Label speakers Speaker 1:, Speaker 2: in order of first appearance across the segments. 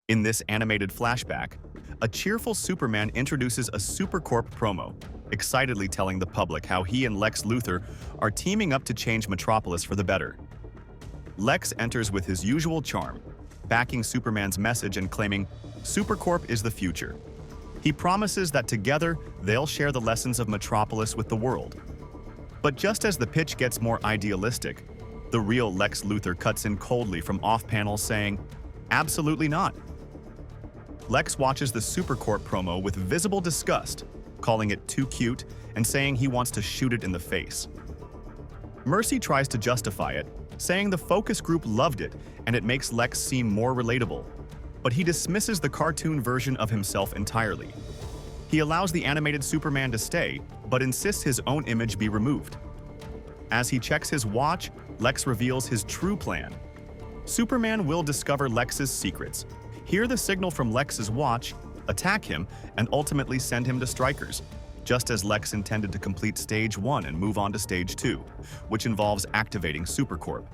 Speaker 1: In this animated flashback, a cheerful Superman introduces a Supercorp promo, excitedly telling the public how he and Lex Luthor are teaming up to change Metropolis for the better. Lex enters with his usual charm, backing Superman's message and claiming Supercorp is the future. He promises that together they'll share the lessons of Metropolis with the world. But just as the pitch gets more idealistic, the real Lex Luthor cuts in coldly from off-panel saying, "Absolutely not." Lex watches the Supercorp promo with visible disgust, calling it too cute and saying he wants to shoot it in the face. Mercy tries to justify it, saying the focus group loved it and it makes Lex seem more relatable. But he dismisses the cartoon version of himself entirely. He allows the animated Superman to stay, but insists his own image be removed. As he checks his watch, Lex reveals his true plan. Superman will discover Lex's secrets, hear the signal from Lex's watch, attack him, and ultimately send him to Strikers, just as Lex intended to complete Stage 1 and move on to Stage 2, which involves activating Supercorp.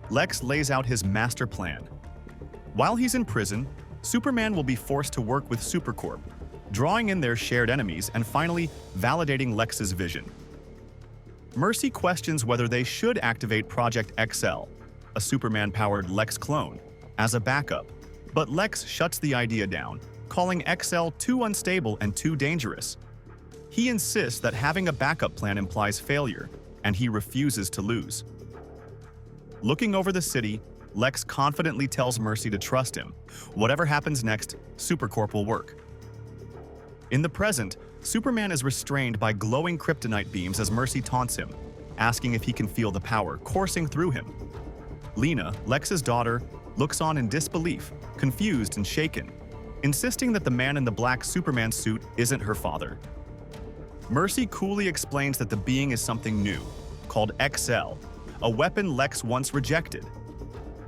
Speaker 1: Lex lays out his master plan. While he's in prison, Superman will be forced to work with Supercorp, drawing in their shared enemies and finally validating Lex's vision. Mercy questions whether they should activate Project XL, a Superman-powered Lex clone, as a backup, but Lex shuts the idea down, calling XL too unstable and too dangerous. He insists that having a backup plan implies failure, and he refuses to lose. Looking over the city, Lex confidently tells Mercy to trust him. Whatever happens next, Supercorp will work. In the present, Superman is restrained by glowing kryptonite beams as Mercy taunts him, asking if he can feel the power coursing through him. Lena, Lex's daughter, looks on in disbelief, confused and shaken, insisting that the man in the black Superman suit isn't her father. Mercy coolly explains that the being is something new, called XL, a weapon Lex once rejected.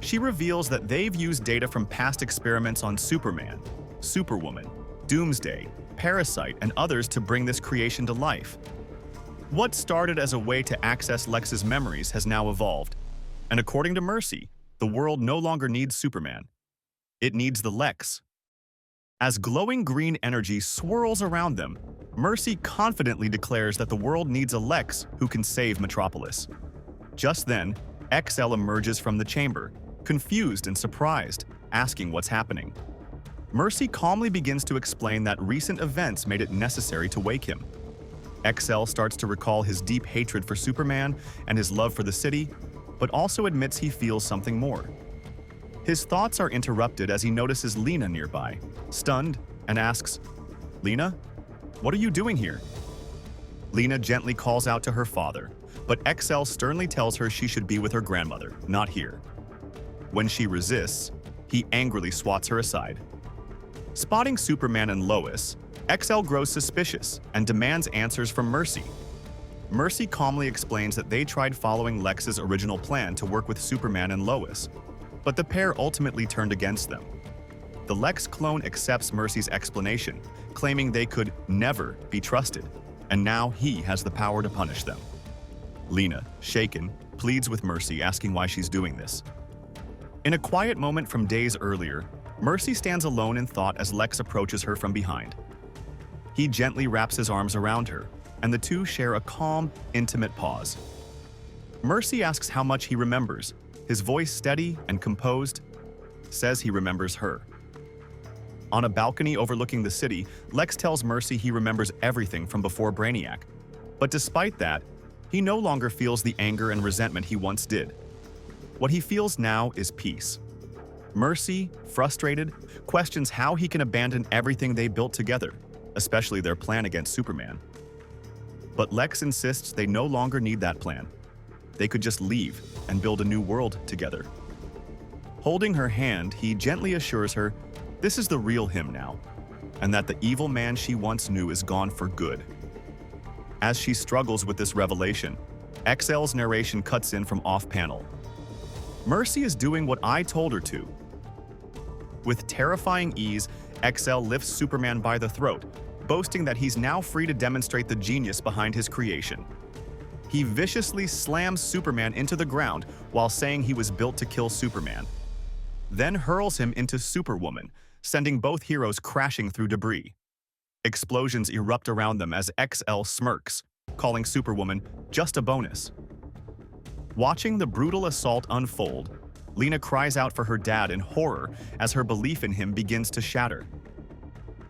Speaker 1: She reveals that they've used data from past experiments on Superman, Superwoman, Doomsday, Parasite, and others to bring this creation to life. What started as a way to access Lex's memories has now evolved, and according to Mercy, the world no longer needs Superman. It needs the Lex. As glowing green energy swirls around them, Mercy confidently declares that the world needs a Lex who can save Metropolis. Just then, XL emerges from the chamber, confused and surprised, asking what's happening. Mercy calmly begins to explain that recent events made it necessary to wake him. XL starts to recall his deep hatred for Superman and his love for the city, but also admits he feels something more. His thoughts are interrupted as he notices Lena nearby, stunned, and asks, "Lena, what are you doing here?" Lena gently calls out to her father, but XL sternly tells her she should be with her grandmother, not here. When she resists, he angrily swats her aside. Spotting Superman and Lois, XL grows suspicious and demands answers from Mercy. Mercy calmly explains that they tried following Lex's original plan to work with Superman and Lois, but the pair ultimately turned against them. The Lex clone accepts Mercy's explanation, claiming they could never be trusted, and now he has the power to punish them. Lena, shaken, pleads with Mercy, asking why she's doing this. In a quiet moment from days earlier, Mercy stands alone in thought as Lex approaches her from behind. He gently wraps his arms around her, and the two share a calm, intimate pause. Mercy asks how much he remembers, his voice steady and composed, says he remembers her. On a balcony overlooking the city, Lex tells Mercy he remembers everything from before Brainiac. But despite that, he no longer feels the anger and resentment he once did. What he feels now is peace. Mercy, frustrated, questions how he can abandon everything they built together, especially their plan against Superman. But Lex insists they no longer need that plan. They could just leave and build a new world together. Holding her hand, he gently assures her this is the real him now, and that the evil man she once knew is gone for good. As she struggles with this revelation, XL's narration cuts in from off-panel. Mercy is doing what I told her to. With terrifying ease, XL lifts Superman by the throat, boasting that he's now free to demonstrate the genius behind his creation. He viciously slams Superman into the ground while saying he was built to kill Superman. then hurls him into Superwoman, sending both heroes crashing through debris. Explosions erupt around them as XL smirks, calling Superwoman just a bonus. Watching the brutal assault unfold, Lena cries out for her dad in horror as her belief in him begins to shatter.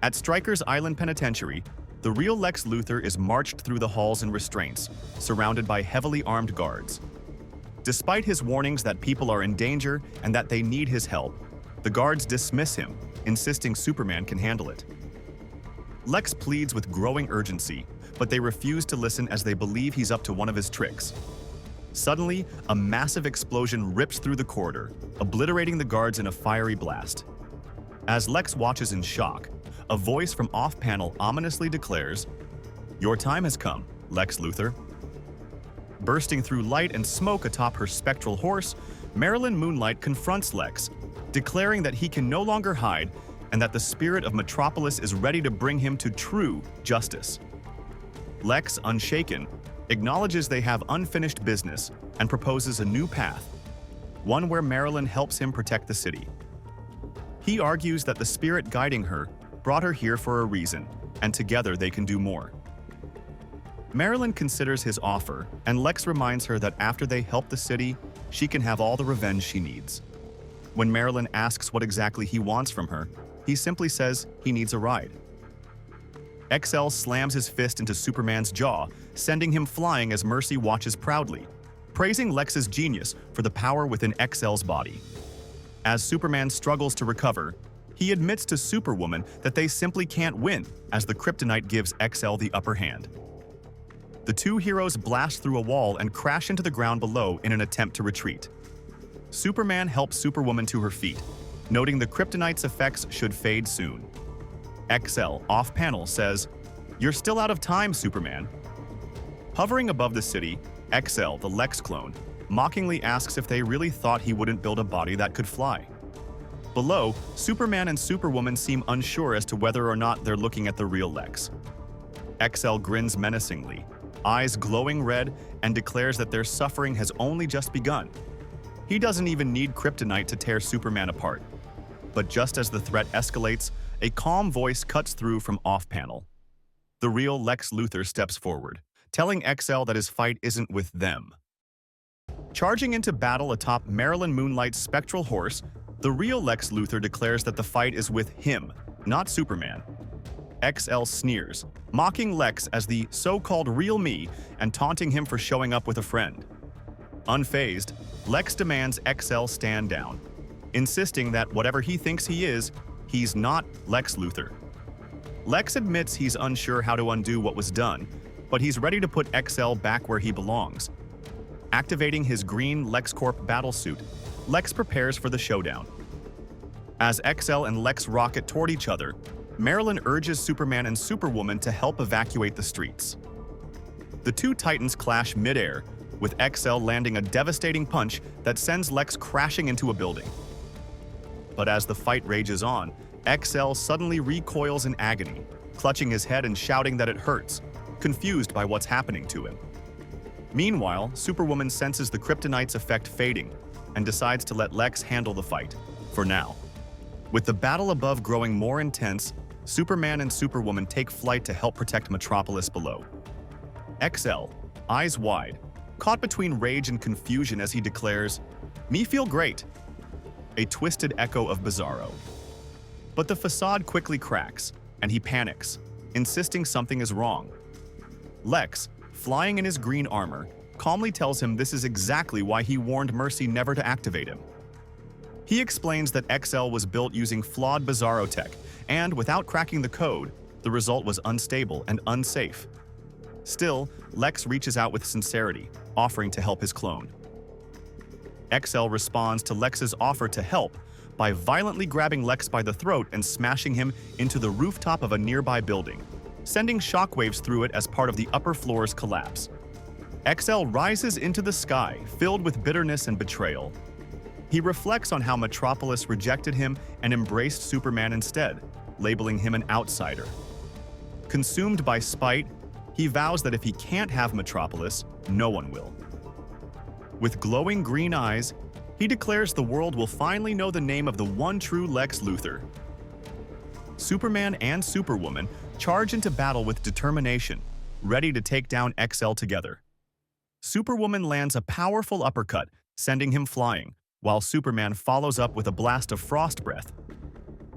Speaker 1: At Stryker's Island Penitentiary, the real Lex Luthor is marched through the halls in restraints, surrounded by heavily armed guards. Despite his warnings that people are in danger and that they need his help, the guards dismiss him, insisting Superman can handle it. Lex pleads with growing urgency, but they refuse to listen as they believe he's up to one of his tricks. Suddenly, a massive explosion rips through the corridor, obliterating the guards in a fiery blast. As Lex watches in shock, a voice from off-panel ominously declares, "Your time has come, Lex Luthor." Bursting through light and smoke atop her spectral horse, Marilyn Moonlight confronts Lex, declaring that he can no longer hide and that the spirit of Metropolis is ready to bring him to true justice. Lex, unshaken, acknowledges they have unfinished business and proposes a new path, one where Marilyn helps him protect the city. He argues that the spirit guiding her brought her here for a reason, and together they can do more. Marilyn considers his offer, and Lex reminds her that after they help the city, she can have all the revenge she needs. When Marilyn asks what exactly he wants from her, he simply says he needs a ride. XL slams his fist into Superman's jaw, sending him flying as Mercy watches proudly, praising Lex's genius for the power within XL's body. As Superman struggles to recover, he admits to Superwoman that they simply can't win, as the kryptonite gives XL the upper hand. The two heroes blast through a wall and crash into the ground below in an attempt to retreat. Superman helps Superwoman to her feet, noting the kryptonite's effects should fade soon. XL, off-panel, says, "You're still out of time, Superman." Hovering above the city, XL, the Lex clone, mockingly asks if they really thought he wouldn't build a body that could fly. Below, Superman and Superwoman seem unsure as to whether or not they're looking at the real Lex. XL grins menacingly, eyes glowing red, and declares that their suffering has only just begun. He doesn't even need kryptonite to tear Superman apart. But just as the threat escalates, a calm voice cuts through from off-panel. The real Lex Luthor steps forward, telling XL that his fight isn't with them. Charging into battle atop Marilyn Moonlight's spectral horse, the real Lex Luthor declares that the fight is with him, not Superman. XL sneers, mocking Lex as the so-called real me and taunting him for showing up with a friend. Unfazed, Lex demands XL stand down, insisting that whatever he thinks he is, he's not Lex Luthor. Lex admits he's unsure how to undo what was done, but he's ready to put XL back where he belongs. Activating his green LexCorp battlesuit, Lex prepares for the showdown. As XL and Lex rocket toward each other, Marilyn urges Superman and Superwoman to help evacuate the streets. The two titans clash mid-air, with XL landing a devastating punch that sends Lex crashing into a building. But as the fight rages on, XL suddenly recoils in agony, clutching his head and shouting that it hurts, confused by what's happening to him. Meanwhile, Superwoman senses the kryptonite's effect fading and decides to let Lex handle the fight, for now. With the battle above growing more intense, Superman and Superwoman take flight to help protect Metropolis below. XL, eyes wide, caught between rage and confusion as he declares, "Me feel great," a twisted echo of Bizarro. But the facade quickly cracks, and he panics, insisting something is wrong. Lex, flying in his green armor, calmly tells him this is exactly why he warned Mercy never to activate him. He explains that XL was built using flawed Bizarro tech, and without cracking the code, the result was unstable and unsafe. Still, Lex reaches out with sincerity, offering to help his clone. XL responds to Lex's offer to help by violently grabbing Lex by the throat and smashing him into the rooftop of a nearby building, sending shockwaves through it as part of the upper floor's collapse. XL rises into the sky, filled with bitterness and betrayal. He reflects on how Metropolis rejected him and embraced Superman instead, labeling him an outsider. Consumed by spite, he vows that if he can't have Metropolis, no one will. With glowing green eyes, He declares the world will finally know the name of the one true Lex Luthor. Superman and Superwoman charge into battle with determination, ready to take down XL together. Superwoman lands a powerful uppercut, sending him flying, while Superman follows up with a blast of frost breath.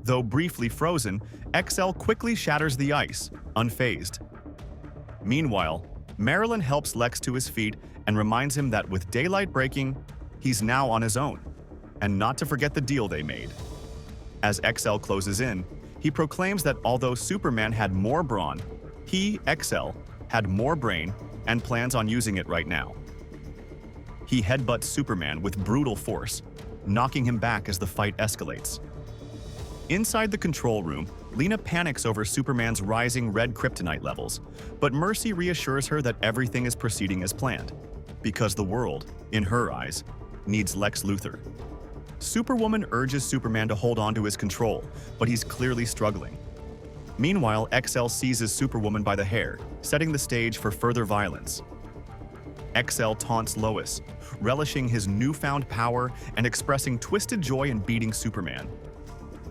Speaker 1: Though briefly frozen, XL quickly shatters the ice, unfazed. Meanwhile, Marilyn helps Lex to his feet and reminds him that with daylight breaking, he's now on his own, and not to forget the deal they made. As XL closes in, he proclaims that although Superman had more brawn, he, XL, had more brain and plans on using it right now. He headbutts Superman with brutal force, knocking him back as the fight escalates. Inside the control room, Lena panics over Superman's rising red kryptonite levels, but Mercy reassures her that everything is proceeding as planned, because the world, in her eyes, needs Lex Luthor. Superwoman urges Superman to hold on to his control, but he's clearly struggling. Meanwhile, XL seizes Superwoman by the hair, setting the stage for further violence. XL taunts Lois, relishing his newfound power and expressing twisted joy in beating Superman.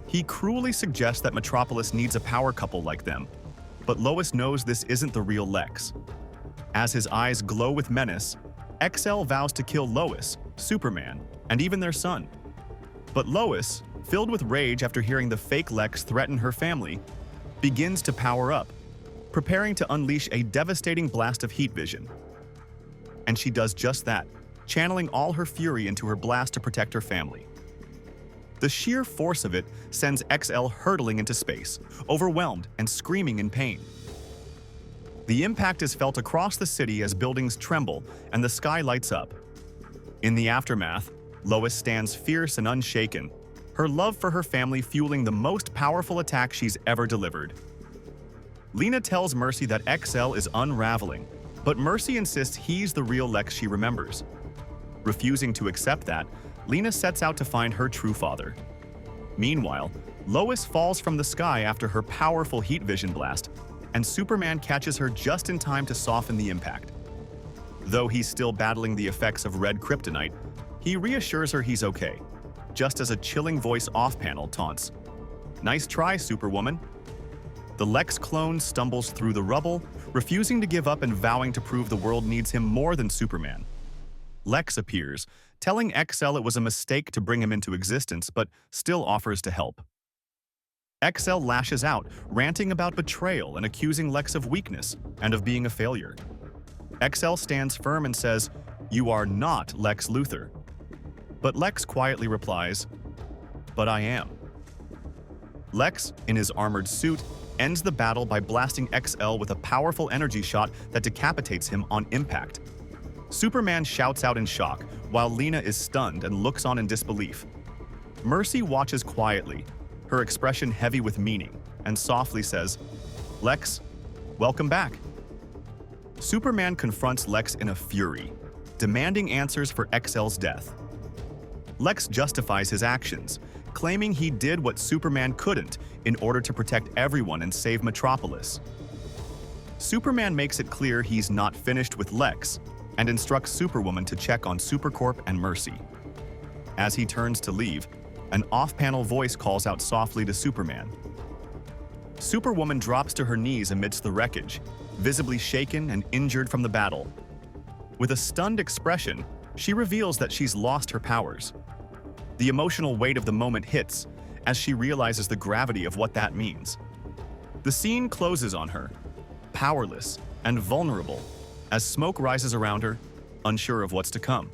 Speaker 1: He cruelly suggests that Metropolis needs a power couple like them, but Lois knows this isn't the real Lex. As his eyes glow with menace, XL vows to kill Lois, Superman, and even their son. But Lois, filled with rage after hearing the fake Lex threaten her family, begins to power up, preparing to unleash a devastating blast of heat vision. And she does just that, channeling all her fury into her blast to protect her family. The sheer force of it sends XL hurtling into space, overwhelmed and screaming in pain. The impact is felt across the city as buildings tremble and the sky lights up. In the aftermath, Lois stands fierce and unshaken, her love for her family fueling the most powerful attack she's ever delivered. Lena tells Mercy that XL is unraveling, but Mercy insists he's the real Lex she remembers. Refusing to accept that, Lena sets out to find her true father. Meanwhile, Lois falls from the sky after her powerful heat vision blast, and Superman catches her just in time to soften the impact. Though he's still battling the effects of red kryptonite, he reassures her he's okay, just as a chilling voice off-panel taunts, "Nice try, Superwoman." The Lex clone stumbles through the rubble, refusing to give up and vowing to prove the world needs him more than Superman. Lex appears, telling XL it was a mistake to bring him into existence, but still offers to help. XL lashes out, ranting about betrayal and accusing Lex of weakness and of being a failure. XL stands firm and says, "You are not Lex Luthor." But Lex quietly replies, "But I am." Lex, in his armored suit, ends the battle by blasting XL with a powerful energy shot that decapitates him on impact. Superman shouts out in shock, while Lena is stunned and looks on in disbelief. Mercy watches quietly, her expression heavy with meaning, and softly says, "Lex, welcome back." Superman confronts Lex in a fury, demanding answers for XL's death. Lex justifies his actions, claiming he did what Superman couldn't in order to protect everyone and save Metropolis. Superman makes it clear he's not finished with Lex and instructs Superwoman to check on Supercorp and Mercy. As he turns to leave, an off-panel voice calls out softly to Superman. Superwoman drops to her knees amidst the wreckage, visibly shaken and injured from the battle. With a stunned expression, she reveals that she's lost her powers. The emotional weight of the moment hits as she realizes the gravity of what that means. The scene closes on her, powerless and vulnerable, as smoke rises around her, unsure of what's to come.